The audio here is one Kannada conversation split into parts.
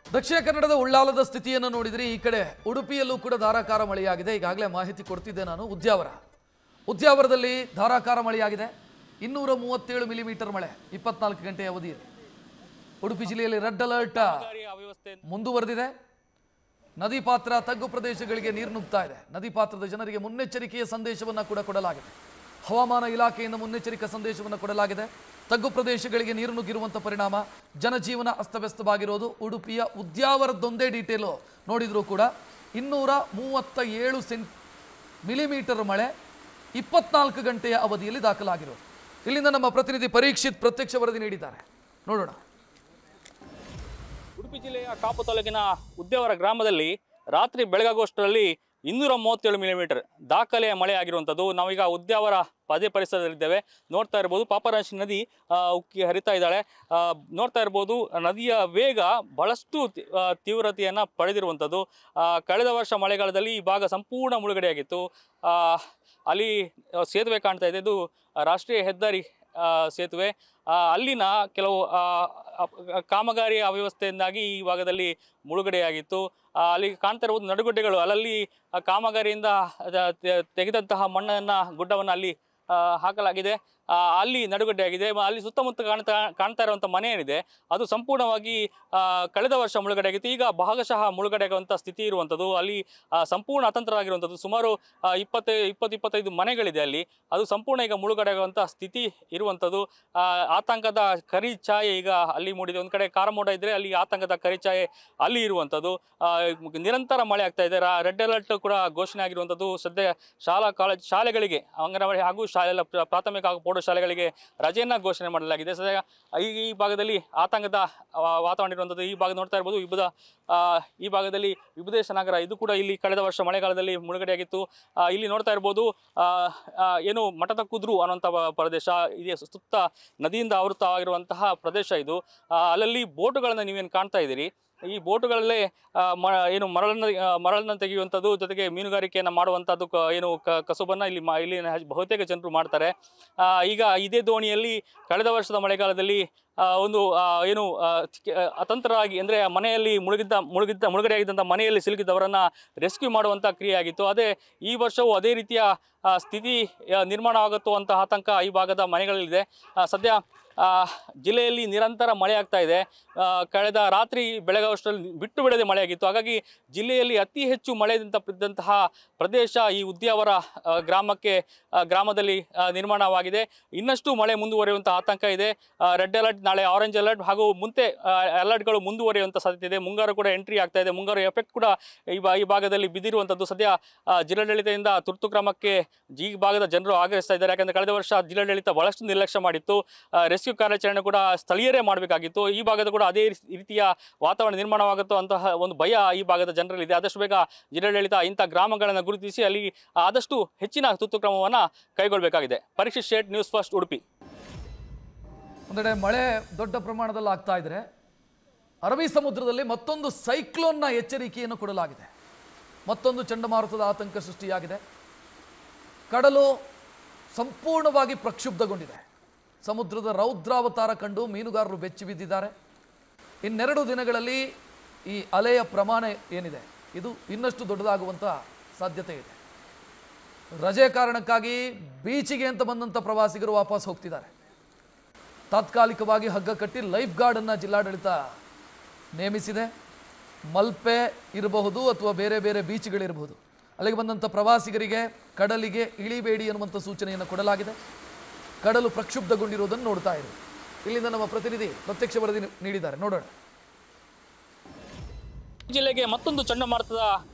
ದಕ್ಷಿಣ ಕನ್ನಡದ ಉಳ್ಳಾಲದ ಸ್ಥಿತಿಯನ್ನು ನೋಡಿದರೆ ಈ ಕಡೆ ಉಡುಪಿಯಲ್ಲೂ ಕೂಡ ಧಾರಾಕಾರ ಮಳೆಯಾಗಿದೆ. ಈಗಾಗಲೇ ಮಾಹಿತಿ ಕೊಡ್ತಿದ್ದೆ ನಾನು. ಉದ್ಯಾವರದಲ್ಲಿ ಧಾರಾಕಾರ ಮಳೆಯಾಗಿದೆ. 237 ಮಿಲಿಮೀಟರ್ ಮಳೆ 24 ಗಂಟೆ ಅವಧಿಯಲ್ಲಿ. ಉಡುಪಿ ಜಿಲ್ಲೆಯಲ್ಲಿ ರೆಡ್ ಅಲರ್ಟ್ ಮುಂದುವರೆದಿದೆ. ನದಿ ಪಾತ್ರ ತಗ್ಗು ಪ್ರದೇಶಗಳಿಗೆ ನೀರು ನುಗ್ತಾ ಇದೆ. ನದಿ ಪಾತ್ರದ ಜನರಿಗೆ ಮುನ್ನೆಚ್ಚರಿಕೆಯ ಸಂದೇಶವನ್ನು ಕೂಡ ಕೊಡಲಾಗಿದೆ. ಹವಾಮಾನ ಇಲಾಖೆಯಿಂದ ಮುನ್ನೆಚ್ಚರಿಕಾ ಸಂದೇಶವನ್ನು ಕೊಡಲಾಗಿದೆ. ತಗ್ಗು ಪ್ರದೇಶಗಳಿಗೆ ನೀರು ನುಗ್ಗಿರುವಂಥ ಪರಿಣಾಮ ಜನಜೀವನ ಅಸ್ತವ್ಯಸ್ತವಾಗಿರೋದು. ಉಡುಪಿಯ ಉದ್ಯಾವರದೊಂದೇ ಡೀಟೇಲು ನೋಡಿದರೂ ಕೂಡ 237 ಮಿಲಿಮೀಟರ್ ಮಳೆ 24 ಗಂಟೆಯ ಅವಧಿಯಲ್ಲಿ ದಾಖಲಾಗಿರೋದು. ಇಲ್ಲಿಂದ ನಮ್ಮ ಪ್ರತಿನಿಧಿ ಪರೀಕ್ಷಿತ್ ಪ್ರತ್ಯಕ್ಷ ವರದಿ ನೀಡಿದ್ದಾರೆ, ನೋಡೋಣ. ಉಡುಪಿ ಜಿಲ್ಲೆಯ ಕಾಪು ತಾಲೂಕಿನ ಉದ್ಯಾವರ ಗ್ರಾಮದಲ್ಲಿ ರಾತ್ರಿ ಬೆಳಗಾಗುವಷ್ಟರಲ್ಲಿ 237 ಮಿಲಿಮೀಟರ್ ದಾಖಲೆಯ ಮಳೆ ಆಗಿರುವಂಥದ್ದು. ನಾವೀಗ ಉದ್ಯಾವರ ಪದೇ ಪರಿಸರದಲ್ಲಿದ್ದೇವೆ. ನೋಡ್ತಾ ಇರ್ಬೋದು ಪಾಪನಾಶಿ ನದಿ ಉಕ್ಕಿ ಹರಿತಾ ಇದ್ದಾಳೆ. ನೋಡ್ತಾ ಇರ್ಬೋದು ನದಿಯ ವೇಗ ಬಹಳಷ್ಟು ತೀವ್ರತೆಯನ್ನು ಪಡೆದಿರುವಂಥದ್ದು. ಕಳೆದ ವರ್ಷ ಮಳೆಗಾಲದಲ್ಲಿ ಈ ಭಾಗ ಸಂಪೂರ್ಣ ಮುಳುಗಡೆಯಾಗಿತ್ತು. ಅಲ್ಲಿ ಸೇತುವೆ ಕಾಣ್ತಾ ಇದೆ, ಇದು ರಾಷ್ಟ್ರೀಯ ಹೆದ್ದಾರಿ ಸೇತುವೆ. ಅಲ್ಲಿನ ಕೆಲವು ಕಾಮಗಾರಿ ಅವ್ಯವಸ್ಥೆಯಿಂದಾಗಿ ಈ ಭಾಗದಲ್ಲಿ ಮುಳುಗಡೆಯಾಗಿತ್ತು. ಅಲ್ಲಿ ಕಾಣ್ತಾ ಇರುವುದು ನಡುಗಡ್ಡೆಗಳು. ಅಲ್ಲಲ್ಲಿ ಕಾಮಗಾರಿಯಿಂದ ತೆಗೆದಂತಹ ಮಣ್ಣನ್ನು ಗುಡ್ಡವನ್ನು ಅಲ್ಲಿ ಹಾಕಲಾಗಿದೆ. ಅಲ್ಲಿ ನಡುಗಡ್ಡೆಯಾಗಿದೆ. ಅಲ್ಲಿ ಸುತ್ತಮುತ್ತ ಕಾಣ್ತಾ ಇರುವಂಥ ಮನೆ ಏನಿದೆ ಅದು ಸಂಪೂರ್ಣವಾಗಿ ಕಳೆದ ವರ್ಷ ಮುಳುಗಡೆಯಾಗಿತ್ತು. ಈಗ ಭಾಗಶಃ ಮುಳುಗಡೆಯಾಗುವಂಥ ಸ್ಥಿತಿ ಇರುವಂಥದ್ದು. ಅಲ್ಲಿ ಸಂಪೂರ್ಣ ಅತಂತ್ರವಾಗಿರುವಂಥದ್ದು. ಸುಮಾರು 20-25 ಮನೆಗಳಿದೆ ಅಲ್ಲಿ. ಅದು ಸಂಪೂರ್ಣ ಈಗ ಮುಳುಗಡೆಯಾಗುವಂಥ ಸ್ಥಿತಿ ಇರುವಂಥದ್ದು. ಆತಂಕದ ಕರಿ ಛಾಯೆ ಈಗ ಅಲ್ಲಿ ಮೂಡಿದೆ. ಒಂದು ಕಡೆ ಕಾರಮೋಡ ಇದ್ದರೆ ಅಲ್ಲಿ ಆತಂಕದ ಕರಿ ಛಾಯೆ ಅಲ್ಲಿ ಇರುವಂಥದ್ದು. ನಿರಂತರ ಮಳೆ ಆಗ್ತಾ ಇದೆ. ರೆಡ್ ಅಲರ್ಟ್ ಕೂಡ ಘೋಷಣೆ ಆಗಿರುವಂಥದ್ದು. ಸದ್ಯ ಶಾಲೆಗಳಿಗೆ ಅಂಗನವಾಡಿ ಹಾಗೂ ಪ್ರಾಥಮಿಕ ಹಾಗೂ ಪ್ರೌಢಶಾಲೆಗಳಿಗೆ ರಜೆಯನ್ನು ಘೋಷಣೆ ಮಾಡಲಾಗಿದೆ. ಸದ್ಯ ಈ ಭಾಗದಲ್ಲಿ ಆತಂಕದ ವಾತಾವರಣ ಇರುವಂಥದ್ದು. ಈ ಭಾಗ ನೋಡ್ತಾ ಇರ್ಬೋದು ಈ ಭಾಗದಲ್ಲಿ ವಿಭುದೇಶ ನಗರ, ಇದು ಕೂಡ ಇಲ್ಲಿ ಕಳೆದ ವರ್ಷ ಮಳೆಗಾಲದಲ್ಲಿ ಮುಳುಗಡೆಯಾಗಿತ್ತು. ಇಲ್ಲಿ ನೋಡ್ತಾ ಇರ್ಬೋದು ಏನು ಮಠದ ಕುದ್ರು ಅನ್ನುವಂಥ ಪ್ರದೇಶ ಇದೆ. ಸುತ್ತ ನದಿಯಿಂದ ಆವೃತವಾಗಿರುವಂತಹ ಪ್ರದೇಶ ಇದು. ಅಲ್ಲಲ್ಲಿ ಬೋಟುಗಳನ್ನು ನೀವೇನು ಕಾಣ್ತಾ ಇದ್ದೀರಿ. ಈ ಬೋಟುಗಳಲ್ಲೇ ಏನು ಮರಳನ್ನು ತೆಗೆಯುವಂಥದ್ದು, ಜೊತೆಗೆ ಮೀನುಗಾರಿಕೆಯನ್ನು ಮಾಡುವಂಥದ್ದು ಏನು ಕಸುಬನ್ನು ಇಲ್ಲಿ ಬಹುತೇಕ ಜನರು ಮಾಡ್ತಾರೆ. ಈಗ ಇದೇ ದೋಣಿಯಲ್ಲಿ ಕಳೆದ ವರ್ಷದ ಮಳೆಗಾಲದಲ್ಲಿ ಒಂದು ಏನು ಅತಂತ್ರರಾಗಿ ಅಂದರೆ ಮನೆಯಲ್ಲಿ ಮುಳುಗಡೆಯಾಗಿದ್ದಂಥ ಮನೆಯಲ್ಲಿ ಸಿಲುಕಿದ್ದವರನ್ನು ರೆಸ್ಕ್ಯೂ ಮಾಡುವಂಥ ಕ್ರಿಯೆ ಆಗಿತ್ತು. ಅದೇ ಈ ವರ್ಷವೂ ಅದೇ ರೀತಿಯ ಸ್ಥಿತಿ ನಿರ್ಮಾಣವಾಗುತ್ತೋ ಅಂತ ಆತಂಕ ಈ ಭಾಗದ ಮನೆಗಳಲ್ಲಿದೆ. ಸದ್ಯ ಜಿಲ್ಲೆಯಲ್ಲಿ ನಿರಂತರ ಮಳೆ ಆಗ್ತಾ ಇದೆ. ಕಳೆದ ರಾತ್ರಿ ಬೆಳಗಾಗುವಷ್ಟರಲ್ಲಿ ಬಿಟ್ಟು ಬಿಡದೆ ಮಳೆಯಾಗಿತ್ತು. ಹಾಗಾಗಿ ಜಿಲ್ಲೆಯಲ್ಲಿ ಅತಿ ಹೆಚ್ಚು ಮಳೆಯಿಂದ ಬಿದ್ದಂತಹ ಪ್ರದೇಶ ಈ ಉದ್ಯಾವರ ಗ್ರಾಮದಲ್ಲಿ ನಿರ್ಮಾಣವಾಗಿದೆ. ಇನ್ನಷ್ಟು ಮಳೆ ಮುಂದುವರಿಯುವಂಥ ಆತಂಕ ಇದೆ. ರೆಡ್ ಅಲರ್ಟ್, ನಾಳೆ ಆರೆಂಜ್ ಅಲರ್ಟ್ ಹಾಗೂ ಮುಂದೆ ಅಲರ್ಟ್ಗಳು ಮುಂದುವರಿಯುವಂಥ ಸಾಧ್ಯತೆ ಇದೆ. ಮುಂಗಾರು ಕೂಡ ಎಂಟ್ರಿ ಆಗ್ತಾ ಇದೆ. ಮುಂಗಾರು ಎಫೆಕ್ಟ್ ಕೂಡ ಈ ಭಾಗದಲ್ಲಿ ಬಿದ್ದಿರುವಂಥದ್ದು. ಸದ್ಯ ಜಿಲ್ಲಾಡಳಿತದಿಂದ ತುರ್ತು ಕ್ರಮಕ್ಕೆ ಈ ಭಾಗದ ಜನರು ಆಗ್ರಹಿಸ್ತಾ ಇದ್ದಾರೆ. ಯಾಕಂದರೆ ಕಳೆದ ವರ್ಷ ಜಿಲ್ಲಾಡಳಿತ ಬಹಳಷ್ಟು ನಿರ್ಲಕ್ಷ್ಯ ಮಾಡಿತ್ತು. ರೆಸ್ಕ್ಯೂ ಕಾರ್ಯಾಚರಣೆ ಕೂಡ ಸ್ಥಳೀಯರೇ ಮಾಡಬೇಕಾಗಿತ್ತು. ಈ ಭಾಗದ ಕೂಡ ಅದೇ ರೀತಿಯ ವಾತಾವರಣ ನಿರ್ಮಾಣವಾಗುತ್ತೋ ಅಂತಹ ಒಂದು ಭಯ ಈ ಭಾಗದ ಜನರಲ್ಲಿದೆ. ಆದಷ್ಟು ಬೇಗ ಜಿಲ್ಲಾಡಳಿತ ಇಂಥ ಗ್ರಾಮಗಳನ್ನು ಗುರುತಿಸಿ ಅಲ್ಲಿ ಆದಷ್ಟು ಹೆಚ್ಚಿನ ತುರ್ತು ಕ್ರಮವನ್ನು ಕೈಗೊಳ್ಳಬೇಕಾಗಿದೆ. ಪರೀಕ್ಷಿತ್ ಶೇಟ್, ನ್ಯೂಸ್ ಫಸ್ಟ್, ಉಡುಪಿ. ಒಂದೆಡೆ ಮಳೆ ದೊಡ್ಡ ಪ್ರಮಾಣದಲ್ಲಿ ಆಗ್ತಾ ಇದ್ರೆ ಅರಬ್ಬಿ ಸಮುದ್ರದಲ್ಲಿ ಮತ್ತೊಂದು ಸೈಕ್ಲೋನ್ನ ಎಚ್ಚರಿಕೆಯನ್ನು ಕೊಡಲಾಗಿದೆ. ಮತ್ತೊಂದು ಚಂಡಮಾರುತದ ಆತಂಕ ಸೃಷ್ಟಿಯಾಗಿದೆ. ಕಡಲು ಸಂಪೂರ್ಣವಾಗಿ ಪ್ರಕ್ಷುಬ್ಧಗೊಂಡಿದೆ. ಸಮುದ್ರದ ರೌದ್ರಾವತಾರ ಕಂಡು ಮೀನುಗಾರರು ಬೆಚ್ಚಿ ಬಿದ್ದಿದ್ದಾರೆ. ಇನ್ನೆರಡು ದಿನಗಳಲ್ಲಿ ಈ ಅಲೆಯ ಪ್ರಮಾಣ ಏನಿದೆ ಇದು ಇನ್ನಷ್ಟು ದೊಡ್ಡದಾಗುವಂಥ ಸಾಧ್ಯತೆ ಇದೆ. ರಜೆ ಕಾರಣಕ್ಕಾಗಿ ಬೀಚಿಗೆ ಅಂತ ಬಂದಂಥ ಪ್ರವಾಸಿಗರು ವಾಪಸ್ ಹೋಗ್ತಿದ್ದಾರೆ. ತಾತ್ಕಾಲಿಕವಾಗಿ ಹಗ್ಗ ಕಟ್ಟಿ ಲೈಫ್ ಗಾರ್ಡನ್ನು ಜಿಲ್ಲಾಡಳಿತ ನೇಮಿಸಿದೆ. ಮಲ್ಪೆ ಇರಬಹುದು ಅಥವಾ ಬೇರೆ ಬೇರೆ ಬೀಚ್ಗಳಿರಬಹುದು. ಅಲ್ಲಿಗೆ ಬಂದಂಥ ಪ್ರವಾಸಿಗರಿಗೆ ಕಡಲಿಗೆ ಇಳಿಬೇಡಿ ಅನ್ನುವಂಥ ಸೂಚನೆಯನ್ನು ಕೊಡಲಾಗಿದೆ. ಕಡಲು ಪ್ರಕ್ಷುಬ್ಧಗೊಂಡಿರುವುದನ್ನು ನೋಡ್ತಾ ಇದ್ದೀವಿ. ಇಲ್ಲಿಂದ ನಮ್ಮ ಪ್ರತಿನಿಧಿ ಪ್ರತ್ಯಕ್ಷ ವರದಿ ನೀಡಿದ್ದಾರೆ, ನೋಡೋಣ. ಜಿಲ್ಲೆಗೆ ಮತ್ತೊಂದು ಚಂಡಮಾರುತದ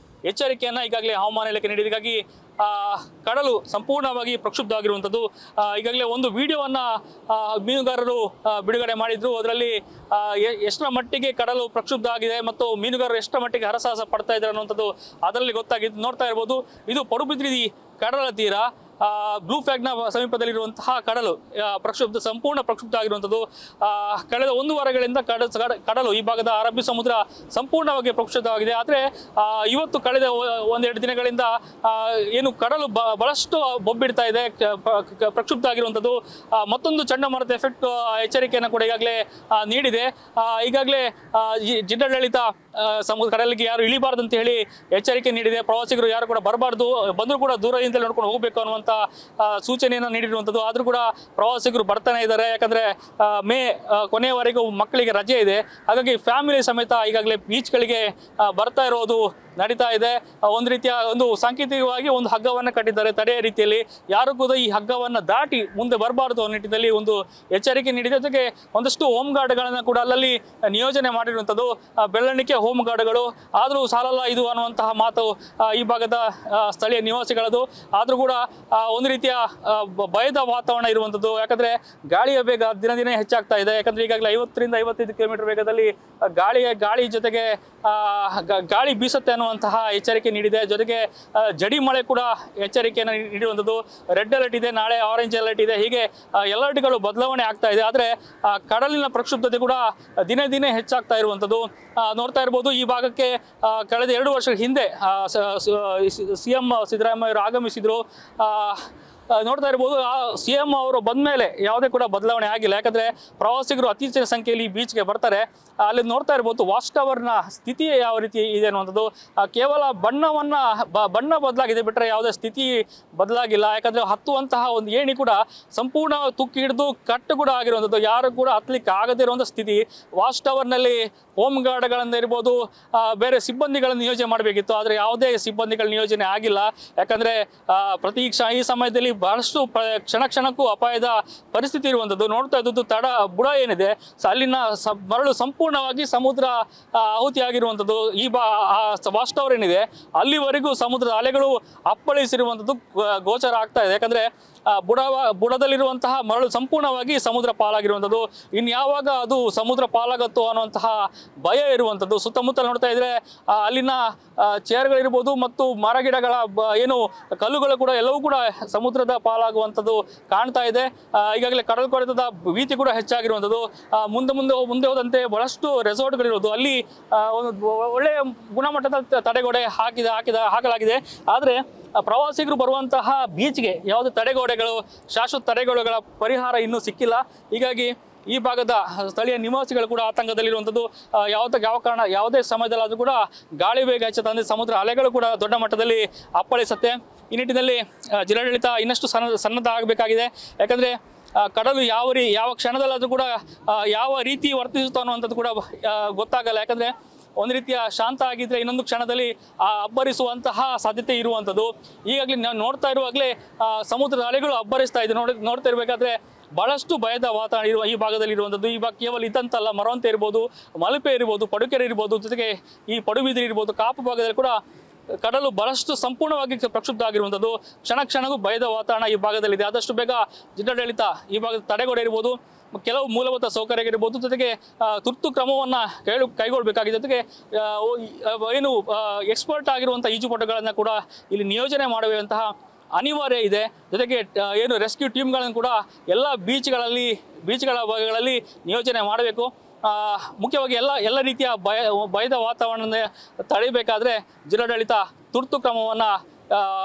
ಎಚ್ಚರಿಕೆಯನ್ನು ಈಗಾಗಲೇ ಹವಾಮಾನ ಇಲಾಖೆ ನೀಡಿದೆ. ಹೀಗಾಗಿ ಕಡಲು ಸಂಪೂರ್ಣವಾಗಿ ಪ್ರಕ್ಷುಬ್ಧವಾಗಿರುವಂಥದ್ದು. ಈಗಾಗಲೇ ಒಂದು ವಿಡಿಯೋವನ್ನು ಮೀನುಗಾರರು ಬಿಡುಗಡೆ ಮಾಡಿದ್ರು. ಅದರಲ್ಲಿ ಎಷ್ಟರ ಮಟ್ಟಿಗೆ ಕಡಲು ಪ್ರಕ್ಷುಬ್ಧ ಆಗಿದೆ ಮತ್ತು ಮೀನುಗಾರರು ಎಷ್ಟರ ಮಟ್ಟಿಗೆ ಹರಸಾಹಸ ಪಡ್ತಾ ಇದ್ದಾರೆ ಅನ್ನುವಂಥದ್ದು ಅದರಲ್ಲಿ ಗೊತ್ತಾಗಿದ್ದು ನೋಡ್ತಾ ಇರ್ಬೋದು. ಇದು ಪಡುಬಿದ್ರಿ ಕಡಲ ತೀರ. ಬ್ಲೂ ಫ್ಲಾಗ್ನ ಸಮೀಪದಲ್ಲಿರುವಂತಹ ಕಡಲು ಸಂಪೂರ್ಣ ಪ್ರಕ್ಷುಬ್ಧ ಆಗಿರುವಂಥದ್ದು. ಕಳೆದ 1 ವಾರಗಳಿಂದ ಕಡಲು ಈ ಭಾಗದ ಅರಬ್ಬಿ ಸಮುದ್ರ ಸಂಪೂರ್ಣವಾಗಿ ಪ್ರಕ್ಷುಬ್ಧವಾಗಿದೆ. ಆದರೆ ಇವತ್ತು ಕಳೆದ 1-2 ದಿನಗಳಿಂದ ಏನು ಕಡಲು ಬಹಳಷ್ಟು ಬೊಬ್ಬಿಡ್ತಾ ಇದೆ, ಪ್ರಕ್ಷುಬ್ಧ ಆಗಿರುವಂಥದ್ದು. ಮತ್ತೊಂದು ಚಂಡಮಾರುತ ಎಫೆಕ್ಟ್ ಎಚ್ಚರಿಕೆಯನ್ನು ಕೂಡ ಈಗಾಗಲೇ ನೀಡಿದೆ. ಈಗಾಗಲೇ ಜಿಲ್ಲಾಡಳಿತ ಕಡಲಿಗೆ ಯಾರು ಇಳಿಬಾರ್ದು ಅಂತ ಹೇಳಿ ಎಚ್ಚರಿಕೆ ನೀಡಿದೆ. ಪ್ರವಾಸಿಗರು ಯಾರು ಕೂಡ ಬರಬಾರ್ದು, ಬಂದರೂ ಕೂಡ ದೂರದಿಂದಲೇ ನೋಡ್ಕೊಂಡು ಹೋಗಬೇಕು ಅನ್ನುವಂಥ ಸೂಚನೆಯನ್ನು ನೀಡಿರುವಂಥದ್ದು. ಆದರೂ ಕೂಡ ಪ್ರವಾಸಿಗರು ಬರ್ತಾನೆ ಇದ್ದಾರೆ. ಯಾಕಂದರೆ ಮೇ ಕೊನೆಯವರೆಗೂ ಮಕ್ಕಳಿಗೆ ರಜೆ ಇದೆ. ಹಾಗಾಗಿ ಫ್ಯಾಮಿಲಿ ಸಮೇತ ಈಗಾಗಲೇ ಬೀಚ್ಗಳಿಗೆ ಬರ್ತಾ ಇರೋದು ನಡೀತಾ ಇದೆ. ಒಂದು ರೀತಿಯ ಸಾಂಕೇತಿಕವಾಗಿ ಒಂದು ಹಗ್ಗವನ್ನು ಕಟ್ಟಿದ್ದಾರೆ ತಡೆಯ ರೀತಿಯಲ್ಲಿ. ಯಾರು ಕೂಡ ಈ ಹಗ್ಗವನ್ನು ದಾಟಿ ಮುಂದೆ ಬರಬಾರ್ದು ಅನ್ನೋ ನಿಟ್ಟಿನಲ್ಲಿ ಒಂದು ಎಚ್ಚರಿಕೆ ನೀಡಿದೆ. ಜೊತೆಗೆ ಒಂದಷ್ಟು ಹೋಮ್ ಗಾರ್ಡ್ಗಳನ್ನು ಕೂಡ ಅಲ್ಲಲ್ಲಿ ನಿಯೋಜನೆ ಮಾಡಿರುವಂಥದ್ದು. ಬೆಳ್ಳಣಿಕೆ ಹೋಮ್ ಗಾರ್ಡ್ಗಳು ಆದರೂ ಸಾಲಲ್ಲ ಇದು ಅನ್ನುವಂತಹ ಮಾತು ಈ ಭಾಗದ ಸ್ಥಳೀಯ ನಿವಾಸಿಗಳದು. ಆದರೂ ಕೂಡ ಒಂದು ರೀತಿಯ ಭಯದ ವಾತಾವರಣ ಇರುವಂಥದ್ದು. ಯಾಕಂದರೆ ಗಾಳಿಯ ವೇಗ ದಿನ ದಿನ ಹೆಚ್ಚಾಗ್ತಾ ಇದೆ. ಯಾಕಂದರೆ ಈಗಾಗಲೇ 50ರಿಂದ 55 ಕಿಲೋಮೀಟರ್ ವೇಗದಲ್ಲಿ ಗಾಳಿ ಜೊತೆಗೆ ಗಾಳಿ ಬೀಸುತ್ತೆ ಅನ್ನುವಂತಹ ಎಚ್ಚರಿಕೆ ನೀಡಿದೆ. ಜೊತೆಗೆ ಜಡಿ ಮಳೆ ಕೂಡ ಎಚ್ಚರಿಕೆಯನ್ನು ನೀಡುವಂಥದ್ದು. ರೆಡ್ ಅಲರ್ಟ್ ಇದೆ, ನಾಳೆ ಆರೆಂಜ್ ಅಲರ್ಟ್ ಇದೆ. ಹೀಗೆ ಅಲರ್ಟ್ಗಳು ಬದಲಾವಣೆ ಆಗ್ತಾ ಇದೆ. ಆದರೆ ಕಡಲಿನ ಪ್ರಕ್ಷುಬ್ಧತೆ ಕೂಡ ದಿನೇ ದಿನೇ ಹೆಚ್ಚಾಗ್ತಾ ಇರುವಂಥದ್ದು ನೋಡ್ತಾ ಇರ್ಬೋದು. ಈ ಭಾಗಕ್ಕೆ ಕಳೆದ 2 ವರ್ಷಗಳ ಹಿಂದೆ CM ಸಿದ್ದರಾಮಯ್ಯ ಅವರು ಆಗಮಿಸಿದರು. ನೋಡ್ತಾ ಇರ್ಬೋದು. CM ಅವರು ಬಂದ ಮೇಲೆ ಯಾವುದೇ ಕೂಡ ಬದಲಾವಣೆ ಆಗಿಲ್ಲ. ಯಾಕಂದರೆ ಪ್ರವಾಸಿಗರು ಅತಿ ಹೆಚ್ಚಿನ ಸಂಖ್ಯೆಯಲ್ಲಿ ಬೀಚ್ಗೆ ಬರ್ತಾರೆ. ಅಲ್ಲಿ ನೋಡ್ತಾ ಇರ್ಬೋದು ವಾಚ್ ಟವರ್ನ ಸ್ಥಿತಿ ಯಾವ ರೀತಿ ಇದೆ ಅನ್ನುವಂಥದ್ದು. ಕೇವಲ ಬಣ್ಣ ಬದಲಾಗಿದೆ ಬಿಟ್ಟರೆ ಯಾವುದೇ ಸ್ಥಿತಿ ಬದಲಾಗಿಲ್ಲ. ಯಾಕಂದರೆ ಹತ್ತುವಂತಹ ಒಂದು ಏಣಿ ಕೂಡ ಸಂಪೂರ್ಣ ತುಕ್ಕಿ ಹಿಡಿದು ಕಟ್ಟು ಕೂಡ ಆಗಿರುವಂಥದ್ದು. ಯಾರು ಕೂಡ ಹತ್ತಲಿಕ್ಕೆ ಆಗದೇ ಇರುವಂಥ ಸ್ಥಿತಿ. ವಾಚ್ ಟವರ್ನಲ್ಲಿ ಹೋಮ್ ಗಾರ್ಡ್ಗಳಿಂದ ಇರ್ಬೋದು, ಬೇರೆ ಸಿಬ್ಬಂದಿಗಳನ್ನು ನಿಯೋಜನೆ ಮಾಡಬೇಕಿತ್ತು. ಆದರೆ ಯಾವುದೇ ಸಿಬ್ಬಂದಿಗಳ ನಿಯೋಜನೆ ಆಗಿಲ್ಲ. ಯಾಕಂದರೆ ಈ ಸಮಯದಲ್ಲಿ ಬಹಳಷ್ಟು ಕ್ಷಣಕ್ಕೂ ಅಪಾಯದ ಪರಿಸ್ಥಿತಿ ಇರುವಂಥದ್ದು. ನೋಡ್ತಾ ಇದ್ದದ್ದು ಬುಡ ಏನಿದೆ ಅಲ್ಲಿನ ಮರಳು ಸಂಪೂರ್ಣವಾಗಿ ಸಮುದ್ರ ಆಹುತಿಯಾಗಿರುವಂಥದ್ದು. ವಾಚ್ ಟವರ್ ಏನಿದೆ ಅಲ್ಲಿವರೆಗೂ ಸಮುದ್ರದ ಅಲೆಗಳು ಅಪ್ಪಳಿಸಿರುವಂಥದ್ದು ಗೋಚರ ಆಗ್ತಾ ಇದೆ. ಯಾಕಂದರೆ ಬುಡದಲ್ಲಿರುವಂತಹ ಮರಳು ಸಂಪೂರ್ಣವಾಗಿ ಸಮುದ್ರ ಪಾಲಾಗಿರುವಂಥದ್ದು. ಇನ್ಯಾವಾಗ ಅದು ಸಮುದ್ರ ಪಾಲಾಗತ್ತೋ ಅನ್ನುವಂತಹ ಭಯ ಇರುವಂಥದ್ದು. ಸುತ್ತಮುತ್ತ ನೋಡ್ತಾ ಇದ್ರೆ ಅಲ್ಲಿನ ಚೇರ್ಗಳಿರ್ಬೋದು ಮತ್ತು ಮರಗಿಡಗಳ ಕಲ್ಲುಗಳು ಕೂಡ ಎಲ್ಲವೂ ಕೂಡ ಸಮುದ್ರದ ಪಾಲಾಗುವಂಥದ್ದು ಕಾಣ್ತಾ ಇದೆ. ಈಗಾಗಲೇ ಕಡಲು ಕೊರೆತದ ಭೀತಿ ಕೂಡ ಹೆಚ್ಚಾಗಿರುವಂಥದ್ದು. ಮುಂದೆ ಹೋದಂತೆ ಬಹಳಷ್ಟು ರೆಸಾರ್ಟ್ಗಳಿರೋದು. ಅಲ್ಲಿ ಒಳ್ಳೆಯ ಗುಣಮಟ್ಟದ ತಡೆಗೋಡೆ ಹಾಕಲಾಗಿದೆ. ಆದರೆ ಪ್ರವಾಸಿಗರು ಬರುವಂತಹ ಬೀಚ್ಗೆ ಯಾವುದೇ ತಡೆಗೋಡೆಗಳು, ಶಾಶ್ವತ ತಡೆಗೋಡೆಗಳ ಪರಿಹಾರ ಇನ್ನೂ ಸಿಕ್ಕಿಲ್ಲ. ಹೀಗಾಗಿ ಈ ಭಾಗದ ಸ್ಥಳೀಯ ನಿವಾಸಿಗಳು ಕೂಡ ಆತಂಕದಲ್ಲಿರುವಂಥದ್ದು. ಯಾವುದೇ ಸಮಯದಲ್ಲಾದರೂ ಕೂಡ ಗಾಳಿ ವೇಗ ಹೆಚ್ಚುತ್ತೆ, ಅಂದರೆ ಸಮುದ್ರ ಅಲೆಗಳು ಕೂಡ ದೊಡ್ಡ ಮಟ್ಟದಲ್ಲಿ ಅಪ್ಪಳಿಸುತ್ತೆ. ಈ ನಿಟ್ಟಿನಲ್ಲಿ ಜಿಲ್ಲಾಡಳಿತ ಇನ್ನಷ್ಟು ಸನ್ನದ್ಧ ಆಗಬೇಕಾಗಿದೆ. ಯಾಕಂದರೆ ಕಡಲು ಯಾವ ಕ್ಷಣದಲ್ಲಾದರೂ ಕೂಡ ಯಾವ ರೀತಿ ವರ್ತಿಸುತ್ತೋ ಅನ್ನುವಂಥದ್ದು ಕೂಡ ಗೊತ್ತಾಗಲ್ಲ. ಯಾಕಂದರೆ ಒಂದು ರೀತಿಯ ಶಾಂತ ಆಗಿದ್ದರೆ ಇನ್ನೊಂದು ಕ್ಷಣದಲ್ಲಿ ಅಬ್ಬರಿಸುವಂತಹ ಸಾಧ್ಯತೆ ಇರುವಂಥದ್ದು. ಈಗಾಗಲೇ ನಾವು ನೋಡ್ತಾ ಇರುವಾಗಲೇ ಸಮುದ್ರದ ಅಲೆಗಳು ಅಬ್ಬರಿಸ್ತಾ ಇದೆ. ನೋಡ್ತಾ ಇರಬೇಕಾದ್ರೆ ಬಹಳಷ್ಟು ಭಯದ ವಾತಾವರಣ ಈ ಭಾಗದಲ್ಲಿ ಇರುವಂಥದ್ದು. ಈ ಭಾಗ ಕೇವಲ ಇದಂತಲ್ಲ, ಮರವಂತೆ ಇರ್ಬೋದು, ಮಲ್ಪೆ ಇರ್ಬೋದು, ಪಡುಕೆರೆ ಇರ್ಬೋದು, ಜೊತೆಗೆ ಈ ಪಡುಬಿದಿರೆ ಇರ್ಬೋದು, ಕಾಪು ಭಾಗದಲ್ಲಿ ಕೂಡ ಕಡಲು ಬಹಳಷ್ಟು ಸಂಪೂರ್ಣವಾಗಿ ಪ್ರಕ್ಷುಬ್ಧ ಆಗಿರುವಂಥದ್ದು. ಕ್ಷಣಕ್ಕೂ ಭಯದ ವಾತಾವರಣ ಈ ಭಾಗದಲ್ಲಿದೆ. ಆದಷ್ಟು ಬೇಗ ಜಿಲ್ಲಾಡಳಿತ ಈ ಭಾಗದ ತಡೆಗೋಡೆ ಇರ್ಬೋದು, ಕೆಲವು ಮೂಲಭೂತ ಸೌಕರ್ಯ ಇರ್ಬೋದು, ಜೊತೆಗೆ ತುರ್ತು ಕ್ರಮವನ್ನು ಕೈಗೊಳ್ಳಬೇಕಾಗಿದೆ. ಜೊತೆಗೆ ಎಕ್ಸ್ಪರ್ಟ್ ಆಗಿರುವಂಥ ಈಜುಪಟುಗಳನ್ನು ಕೂಡ ಇಲ್ಲಿ ನಿಯೋಜನೆ ಮಾಡುವಂತಹ ಅನಿವಾರ್ಯ ಇದೆ. ಜೊತೆಗೆ ರೆಸ್ಕ್ಯೂ ಟೀಮ್ಗಳನ್ನು ಕೂಡ ಎಲ್ಲ ಬೀಚ್ಗಳ ಭಾಗಗಳಲ್ಲಿ ನಿಯೋಜನೆ ಮಾಡಬೇಕು. ಮುಖ್ಯವಾಗಿ ಎಲ್ಲ ರೀತಿಯ ಭಯದ ವಾತಾವರಣ ತಡೆಯಬೇಕಾದ್ರೆ ಜಿಲ್ಲಾಡಳಿತ ತುರ್ತು ಕ್ರಮವನ್ನು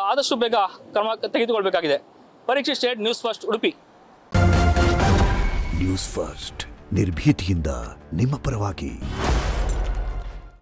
ಆದಷ್ಟು ಬೇಗ ಕ್ರಮ ತೆಗೆದುಕೊಳ್ಬೇಕಾಗಿದೆ. ಪರೀಕ್ಷೆ state news first Udupi. News first ನಿರ್ಭೀತಿಯಿಂದ ನಿಮ್ಮ ಪರವಾಗಿ.